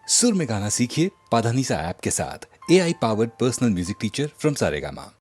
सुर में गाना सीखिए पाधानीसा ऐप के साथ। AI powered personal music teacher from Saregama.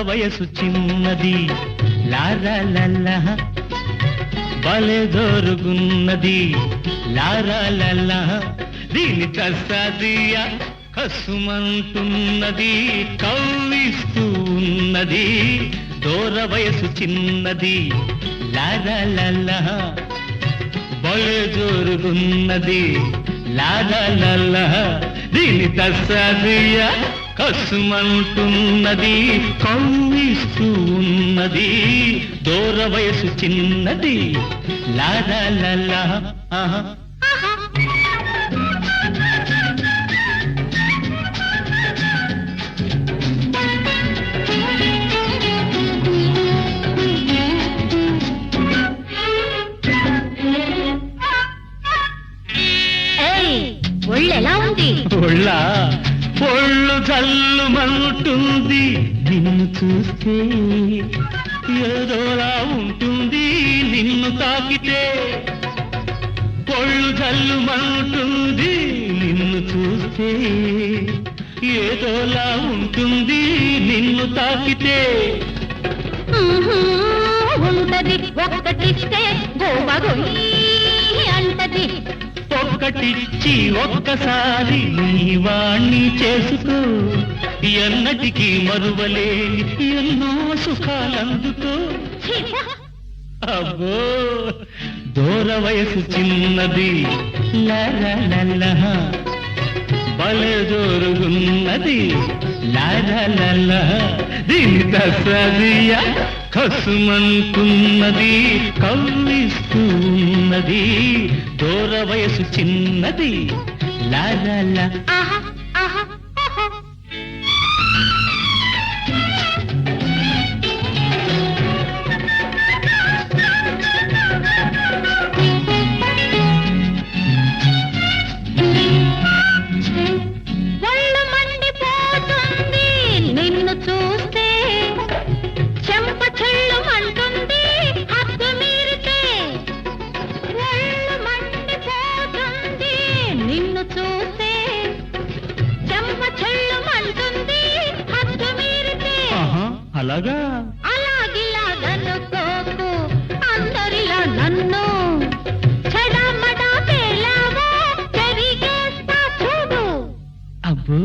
వయసు చిన్నది లారాలల్లా భలే జోరుగున్నది లారాలల్లా దీని కసాదియా కసుమంటున్నది కవ్విస్తూ ఉన్నది దూర వయసు చిన్నది లారాలల్లా బలే జోరుగున్నది లాలా దీని తస్సదియ కసుమంటున్నది కవ్విస్తూ ఉన్నది దూర వయసు చిన్నది లాలా ఆహా ఒళ్ళెలా ఉంది? ఒళ్ళు జల్లుమంటుంది నిన్ను చూస్తే ఏదోలా ఉంటుంది నిన్ను తాకితే ఒళ్ళు జల్లుమంటుంది నిన్ను చూస్తే ఏదోలా ఉంటుంది నిన్ను తాకితే ఉంటది ఒక్కటిస్తే అంటది ఒక్కటిచ్చి ఒక్కసారి నీ వాణ్ణి చేసుకో ఎన్నటికీ మరువలేని ఎన్నో సుఖాలందుకో అబ్బో దూర వయసు చిన్నది లాలా బలే జోరుగున్నది లాలా దీని తసదియ కసుమంటున్నది కవ్విస్తూ ఉన్నది దూర వయసు చిన్నది లాలా ఆహా ఆహా అలాగా అలాగిలాగనుకోకు అందరిలా నన్ను చెడమడా పేలావో పెరిగేస్తా చూడు అబ్బో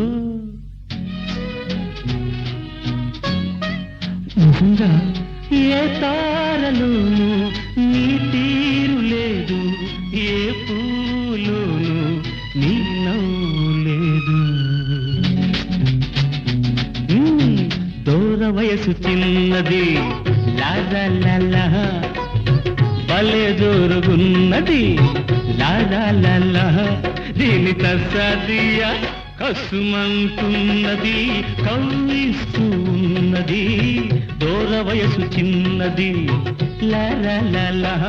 నిజంగా ఏ తారలోను నీ తీరు లేదు ఏ పూలోను నీ నవ్వు లేదు దూర వయసు చిన్నది లాలా బలే జోరుగున్నది లాలా దీని తసదియ కసుమంటున్నది కవ్విస్తూ ఉన్నది దూర వయసు చిన్నది లాలా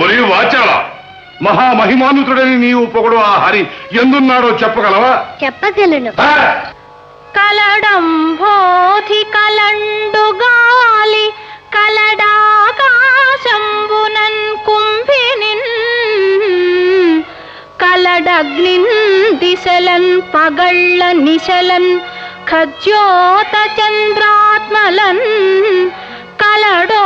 ఒరే వాచాల, మహామహిమానుతుడని నీవు పొగడు ఆ హరి ఎందున్నాడో చెప్పగలవా? చెప్పగలను. ఆ! కలడంబోధి కలండు గాలి కలడాకాశంబునన్ కుంభినిన్ కలడగ్నిన్ దిశలన్ పగళ్ళ నిశలన్ ఖజ్యోత చంద్రాత్మలన్ కలడోంకారమునన్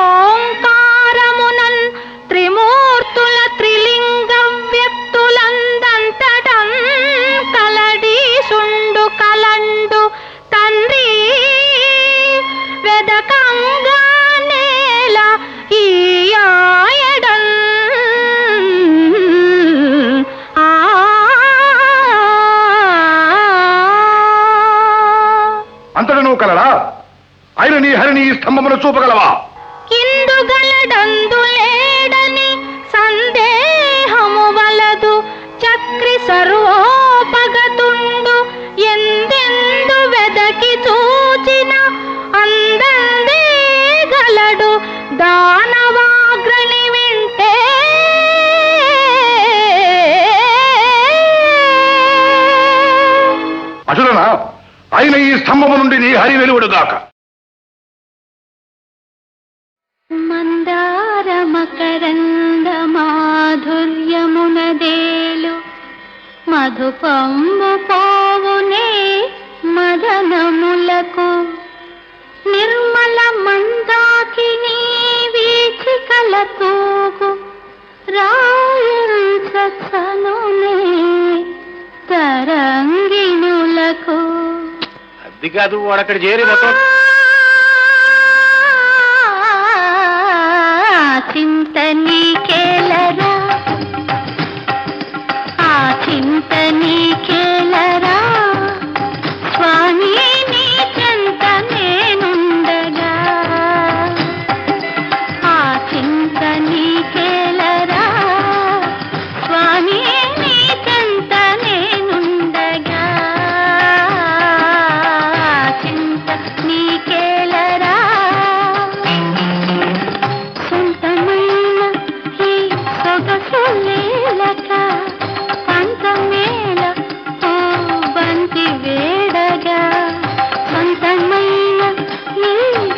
త్రిమూర్తుల త్రిలింగ వ్యక్తులందంతటన్ కలడి సుండు కలండు తండ్రి వెదకంగా నేల ఈయాయడన్ అంతట నువ్వు కలరా? ఆయన నీ హరిని ఈ స్తంభమును చూపగలవా? ఇందుగలడందు లేడని సందేహము వలదు చక్రి సర్వోపగతుండు ఎందెందు వెదకి చూచిన అందందే గలడు దానవాగ్రణి వింటే అసురనా, ఆయన ఈ స్తంభము నుండి నీ హరి వెలువడుగాక. మందార మకరంద మాధుర్యమునదేలు మధుపంబు పోవునే మదనములకు నిర్మల మందాకిని వీచికల తూగు రాయనునే తరంగిణులకు. అది కాదు, వాడక్కడ చేరి మొత్తం చింత నీకేలరా, ఆ చింత నీకేలరా స్వామి నీ చెంత నేనుండగా, ఆ చింత నీకేలరా స్వామి నీ చెంత నేనుండగా, చింత నీకేలరా సొంతమైన ఈ సొగసులేలక పంతమేల ఓ బంతి వేడగా, సొంతమైన ఈ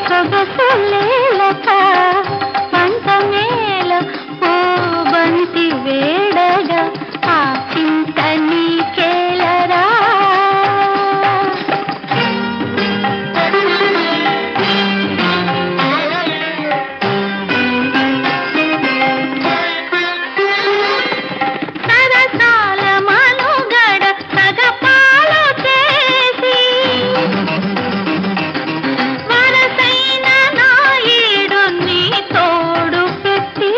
సొగసులేలక పంతమేల ఓ బంతి వేడగా, ఆ చింత నీకేలరా. సరసాల మనుగడ సగపాలు చేసి వరసైన నాయుడు నీ తోడు పెట్టి,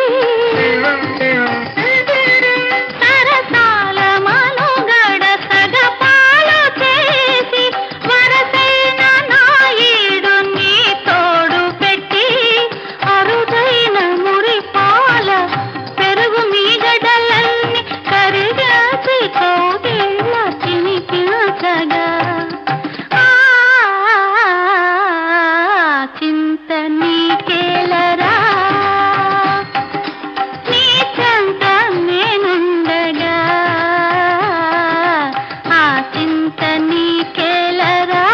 సరసాల మనుగడ సగపాలు చేసి వరసైన నాయుడు నీ తోడు పెట్టి, అరుదైన మురిపాల పెరుగు మీగడలన్నీ కరిగాచి కోగిళ్ళ తినిపించగా, చింత నీకేలరా నీ చెంత నేనుండగా, ఆ చింత నీకేలరా.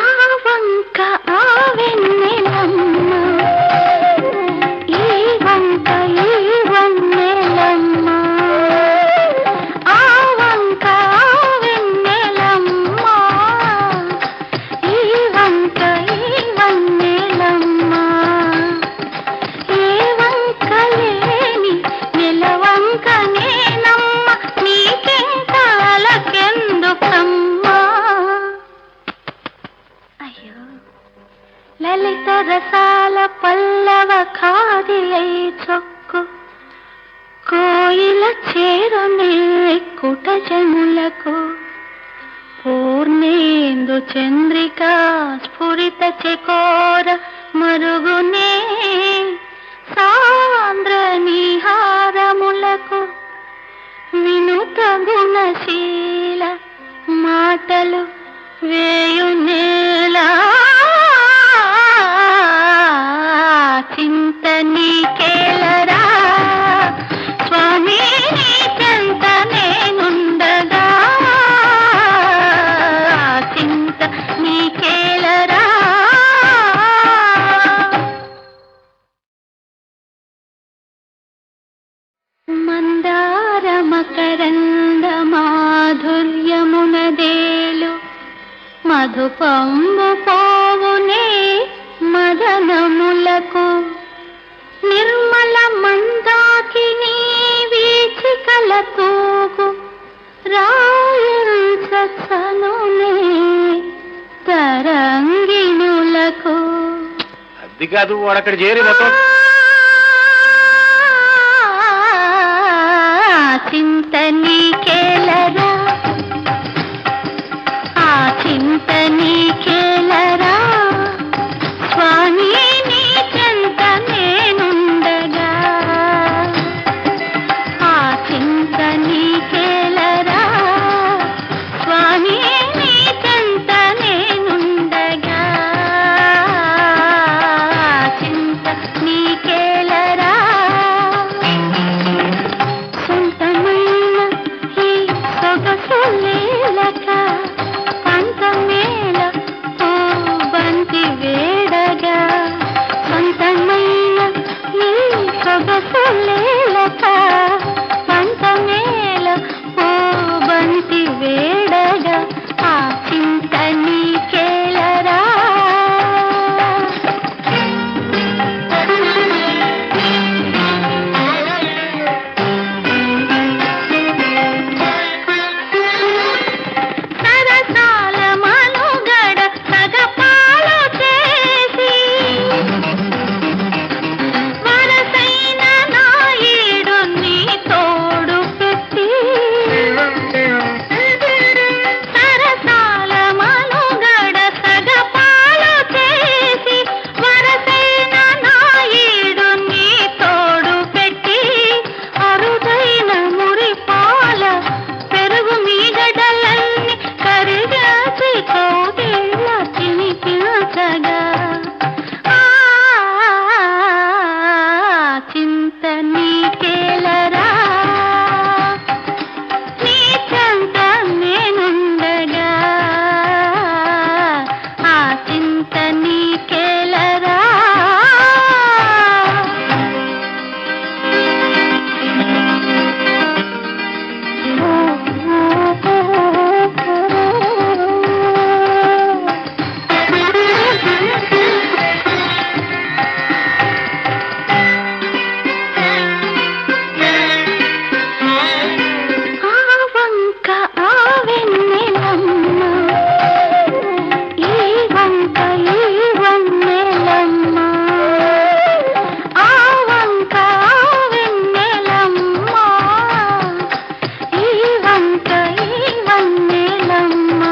ఆ వంక ఆ వెన్నెలమ్మ, ఈ వంక ఈ వన్నెలమ్మ, ఆ వంక ఆ వెన్నెలమ్మ, ఈ వంక ఈ వన్నెలమ్మ, ఏ వంక లేని నెలవంక నేనమ్మ, నీకింక అలకెందుకమ్మా. అయ్యో లలిత రసాల పల్లవ ఖాదిలై చొక్కు కోయిల చేరునే కుటజములకు పూర్ణేందు చంద్రికా స్ఫుర స్ఫురిత చకోర మరుగునే సాంద్ర నిహారములకు వినుత గుణశీల మాటలు వేయునేలా చింత నీకేలరా స్వామి నీ చెంత నేనుండగా చింత నీకేలరా మందార మకరంద మాధుర్యమునదేలు మధుపంబు పోవునే మదనములకు నిర్మల మందాకిని వీచికల తూగు రాయసనునే తరంగిణులకు అది కాదు వాడు అక్కడ చేరి మొత్తం చింత నీకేలరా ఆ చింత నీకేలరా స్వామి నీ చెంత నేనుండగా ఆ చింత నీకేలరా స్వామి నీ చెంత నేనుండగా చింత నీకేలరా సొంతమైన ఈ సొగసులేలక పంతమేల ఓ బంతి వేడగా సొంతమైన ఈ సొగసులేలక పంతమేల ఓ బంతి వేడగా ఆ చింత నీకేలరా సరసాల మనుగడ సగపాలు చేసి వరసైన నాయుడు నీ తోడు పెట్టి సరసాల మనుగడ సగపాలు చేసి వరసైన నాయుడు నీ తోడు పెట్టి అరుదైన మురిపాల పెరుగు మీగడలన్నీ కరిగాచి కోగిళ్ళ తినిపించగా చింత నీకేలరా నీ చెంత నేనుండగా ఆ చింత నీకేలరా ఆవంక ఆవెన్నెలమ్మ ఈ వంక ఈ వన్నెలమ్మ ఆవంక ఆవెన్నెలమ్మ ఈ వంక ఈ వన్నెలమ్మ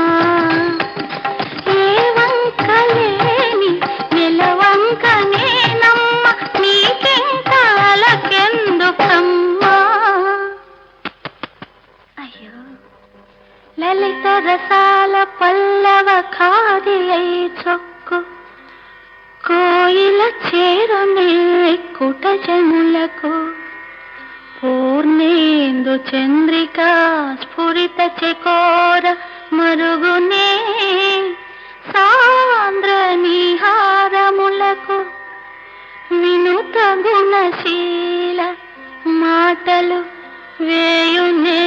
ఏ వంక లేని నెలవంక నేనమ్మ నీకింక అలకెందుకమ్మా అయ్యో లలిత రసాల పల్లవ ఖాదిలై చొక్కు కోయిల చేరునే కుటజములకు పూర్ణేందు చంద్రిక స్ఫురిత చకోర మరుగునే సాంద్ర నిహారములకు వినుత గుణశీల మాటలు వేయునే